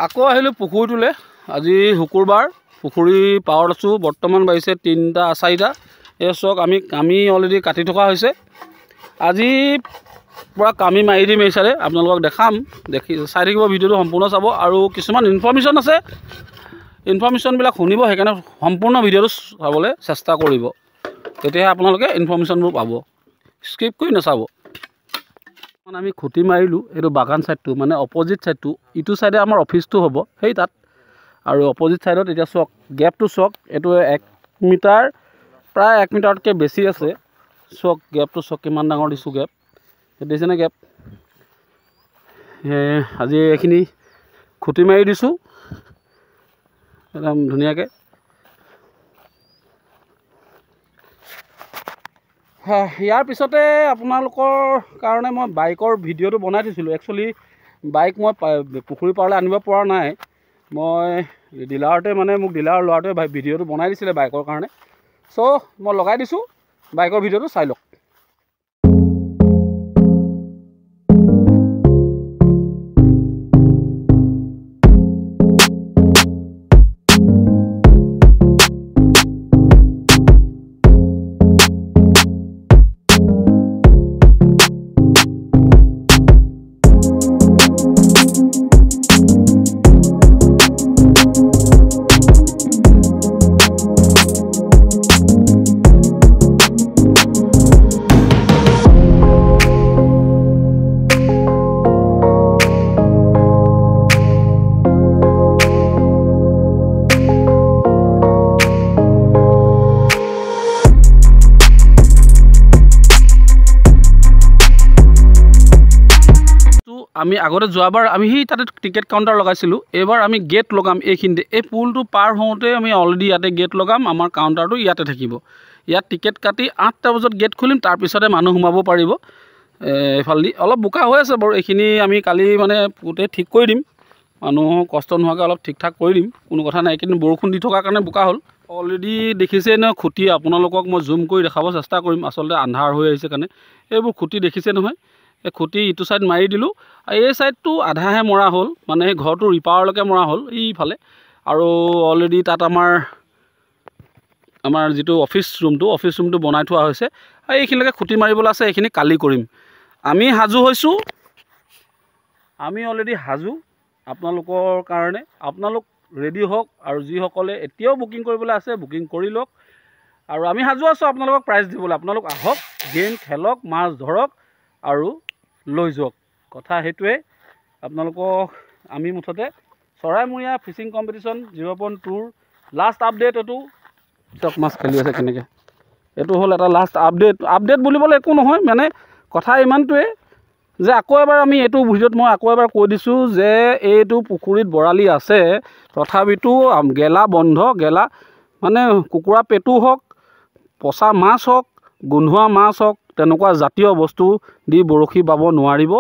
আকৌ আহিলোঁ পুখুৰীটোলৈ। আজি শুকুৰবাৰ, পুখুৰী পাৰত আছোঁ। বৰ্তমান বাজিছে 3টা 4টা। এই চাওক কামি অলৰেডি কাটি থকা হৈছে। আজি পূৰা কামি মাৰি দিম এই চাইডে, আপোনালোকক দেখাম। চাই থাকিব, ভিডিঅ'টো সম্পূৰ্ণ চাব। আৰু কিছুমান ইনফৰ্মেশ্যন আছে, ইনফৰ্মেশ্যনবিলাক শুনিব, সেইকাৰণে সম্পূৰ্ণ ভিডিঅ'টো চাবলৈ চেষ্টা কৰিব, তেতিয়াহে আপোনালোকে ইনফৰ্মেশ্যনবোৰ পাব, স্কিপ কৰি নাচাব। আমি খুঁটি মাৰিলোঁ, এইটো বাগান ছাইডটো, মানে অপজিট ছাইডটো। ইটো ছাইডে আমাৰ অফিচটো হ'ব, সেই তাত। আৰু অপজিট ছাইডত এতিয়া চাওক, গেপটো চাওক, এইটো 1 মিটাৰ, প্ৰায় 1 মিটাৰতকৈ বেছি আছে। চাওক গেপটো চাওক, কিমান ডাঙৰ দিছোঁ গেপ, দেখিছেনে গেপ। আজি এইখিনি খুঁটি মাৰি দিছোঁ একদম ধুনীয়াকৈ। ইয়াৰ পিছতে আপোনালোকৰ কাৰণে মই বাইকৰ ভিডিঅ'টো বনাই থৈছিলোঁ। একচুৱেলি বাইক মই পুখুৰী পাৰলৈ আনিব পৰা নাই। মই ডিলাৰতে, মানে মোক ডিলাৰৰ ল'ৰাটোৱে ভিডিঅ'টো বনাই দিছিলে বাইকৰ কাৰণে। চ' মই লগাই দিছোঁ, বাইকৰ ভিডিঅ'টো চাই লওক। আমি আগতে যোৱাবাৰ আমি সেই তাতে টিকেট কাউণ্টাৰ লগাইছিলোঁ। এইবাৰ আমি গেট লগাম এইখিনিতে। এই পুলটো পাৰ হওঁতে আমি অলৰেডি ইয়াতে গেট লগাম। আমাৰ কাউণ্টাৰটো ইয়াতে থাকিব। ইয়াত টিকেট কাটি 8টা বজাত গেট খুলিম, তাৰপিছতে মানুহ সোমাব পাৰিব। এইফালেদি অলপ বোকা হৈ আছে বাৰু, এইখিনি আমি কালি মানে গোটেই ঠিক কৰি দিম। মানুহ কষ্ট নোহোৱাকৈ অলপ ঠিক ঠাক কৰি দিম, কোনো কথা নাই। কিন্তু বৰষুণ দি থকাৰ কাৰণে বোকা হ'ল। অলৰেডি দেখিছে নহয় খুঁটি, আপোনালোকক মই জুম কৰি দেখাব চেষ্টা কৰিম, আচলতে আন্ধাৰ হৈ আহিছে কাৰণে। এইবোৰ খুঁটি দেখিছে নহয়, এই খুঁটি ইটো ছাইড মাৰি দিলোঁ। আৰু এই ছাইডটো আধাহে মৰা হ'ল, মানে সেই ঘৰটো ৰিপাৰলৈকে মৰা হ'ল এইফালে। আৰু অলৰেডি তাত আমাৰ যিটো অফিচ ৰুমটো বনাই থোৱা হৈছে। আৰু এইখিনিলৈকে খুঁটি মাৰিবলৈ আছে, এইখিনি কালি কৰিম। আমি সাজু হৈছোঁ, আমি অলৰেডি সাজু আপোনালোকৰ কাৰণে। আপোনালোক ৰেডি হওক, আৰু যিসকলে এতিয়াও বুকিং কৰিবলৈ আছে বুকিং কৰি লওক। আৰু আমি সাজু আছোঁ আপোনালোকক প্ৰাইজ দিবলৈ। আপোনালোক আহক, গেম খেলক, মাছ ধৰক আৰু লৈ যাওক। কথা সেইটোৱে, আপোনালোকক আমি মুঠতে চৰাইমূৰীয়া ফিচিং কম্পিটিশ্যন 0.2ৰ লাষ্ট আপডেট। এইটো চক মাছ খেলি আছে কেনেকৈ, এইটো হ'ল এটা লাষ্ট আপডেট বুলিবলৈ একো নহয়, মানে কথা ইমানটোৱে যে আকৌ এবাৰ আমি এইটো ভিডিঅ'ত মই আকৌ এবাৰ কৈ দিছোঁ যে এইটো পুখুৰীত বৰালি আছে, তথাপিতো গেলা বন্ধ, গেলা মানে কুকুৰা পেটু হওক, পচা মাছ হওক, গোন্ধোৱা মাছ হওক, তেনেকুৱা জাতীয় বস্তু দি বৰশী বাব নোৱাৰিব।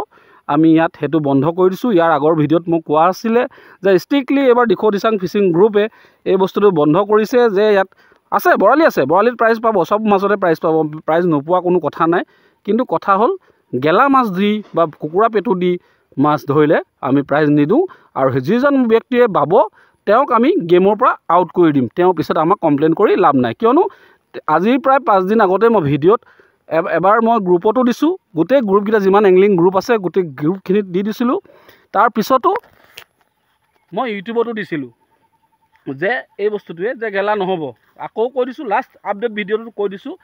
আমি ইয়াত সেইটো বন্ধ কৰি দিছোঁ। ইয়াৰ আগৰ ভিডিঅ'ত মোক কোৱা আছিলে যে ষ্ট্ৰিক্টলি এইবাৰ দিখৌ দিচাং ফিচিং গ্ৰুপে এই বস্তুটো বন্ধ কৰিছে, যে ইয়াত আছে বৰালি, আছে বৰালিত প্ৰাইজ পাব, চব মাছতে প্ৰাইজ পাব, প্ৰাইজ নোপোৱা কোনো কথা নাই। কিন্তু কথা হ'ল গেলা মাছ দি বা কুকুৰা পেটু দি মাছ ধৰিলে আমি প্ৰাইজ নিদিওঁ। আৰু যিজন ব্যক্তিয়ে বাব তেওঁক আমি গেমৰ পৰা আউট কৰি দিম। তেওঁ পিছত আমাক কমপ্লেইন কৰি লাভ নাই, কিয়নো আজিৰ প্ৰায় 5 দিন আগতে মই ভিডিঅ'ত এবাৰ মই গ্ৰুপতো দিছোঁ, গোটেই গ্ৰুপকেইটা যিমান এংলিং গ্ৰুপ আছে গোটেই গ্ৰুপখিনিত দি দিছিলোঁ। তাৰপিছতো মই ইউটিউবতো দিছিলোঁ যে এই বস্তুটোৱে যে গেলা নহ'ব। আকৌ কৈ দিছোঁ, লাষ্ট আপডেট ভিডিঅ'টো কৈ দিছোঁ,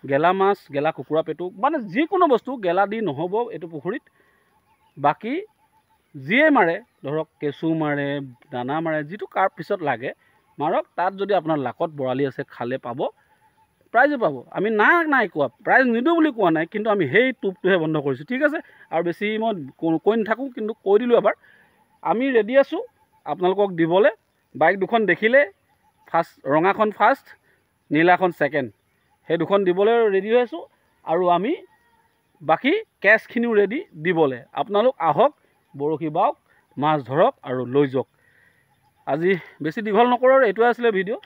গেলা মাছ, গেলা কুকুৰা পেটু, মানে যিকোনো বস্তু গেলা দি নহ'ব এইটো পুখুৰীত। বাকী যিয়ে মাৰে, ধৰক কেঁচু মাৰে, দানা মাৰে, যিটো কাৰ পিছত লাগে মাৰক। তাত যদি আপোনাৰ লাকত বৰালি আছে, খালে পাব, প্ৰাইজো পাব। আমি নাই কোৱা, প্ৰাইজ নিদিওঁ বুলি কোৱা নাই, কিন্তু আমি সেই টোপটোহে বন্ধ কৰিছোঁ, ঠিক আছে। আৰু বেছি মই কৈ নাথাকোঁ, কিন্তু কৈ দিলোঁ এবাৰ। আমি ৰেডি আছোঁ আপোনালোকক দিবলৈ। বাইক দুখন দেখিলে, ৰঙাখন ফাৰ্ষ্ট, নীলাখন ছেকেণ্ড, সেই দুখন দিবলৈ ৰেডি হৈ আছোঁ। আৰু আমি বাকী কেছখিনিও ৰেডি দিবলৈ। আপোনালোক আহক, বৰশী বাওক, মাছ ধৰক আৰু লৈ যাওক। আজি বেছি দীঘল নকৰোঁ, এইটোৱে আছিলে ভিডিঅ',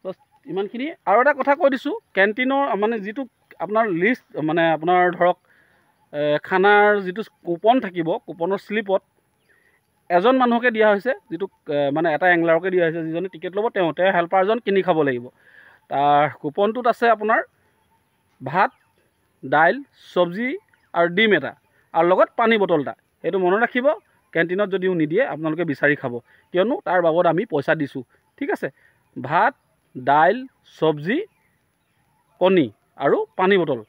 বছ ইমানখিনি। আৰু এটা কথা কৈ দিছোঁ, কেণ্টিনৰ মানে যিটো আপোনাৰ লিষ্ট, মানে আপোনাৰ ধৰক খানাৰ যিটো কুপন থাকিব, কুপনৰ শ্লিপত এজন মানুহকে দিয়া হৈছে, যিটো মানে এটা এংলাৰকে দিয়া হৈছে, যিজনে টিকেট ল'ব তেওঁ হেল্পাৰজন কিনি খাব লাগিব। তাৰ কুপনটোত আছে আপোনাৰ ভাত, দাইল, চব্জি আৰু ডিম এটা, আৰু লগত পানী বটল এটা। সেইটো মনত ৰাখিব, কেণ্টিনত যদিও নিদিয়ে আপোনালোকে বিচাৰি খাব, কিয়নো তাৰ বাবদ আমি পইচা দিছোঁ। ঠিক আছে, ভাত, দাইল, চব্জি, কণী আৰু পানী বটল,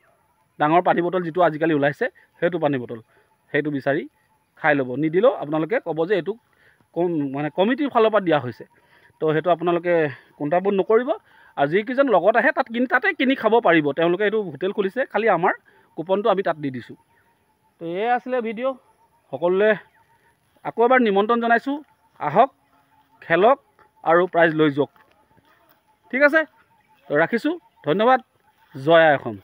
ডাঙৰ পানী বটল যিটো আজিকালি ওলাইছে সেইটো পানী বটল, সেইটো বিচাৰি খাই ল'ব। নিদিলেও আপোনালোকে ক'ব যে এইটো মানে কমিটিৰ ফালৰ পৰা দিয়া হৈছে। তো সেইটো আপোনালোকে কুণ্ঠাবোধ নকৰিব, আৰু যিকেইজন লগত আহে তাতে কিনি খাব পাৰিব। তেওঁলোকে এইটো হোটেল খুলিছে, খালি আমাৰ কুপনটো আমি তাত দি দিছোঁ। তো এয়াই আছিলে ভিডিঅ'। সকলোৱে আকৌ এবাৰ নিমন্ত্ৰণ জনাইছোঁ, আহক, খেলক আৰু প্ৰাইজ লৈ যাওক। ঠিক আছে, তো ৰাখিছোঁ, ধন্যবাদ। জয় আই অসম।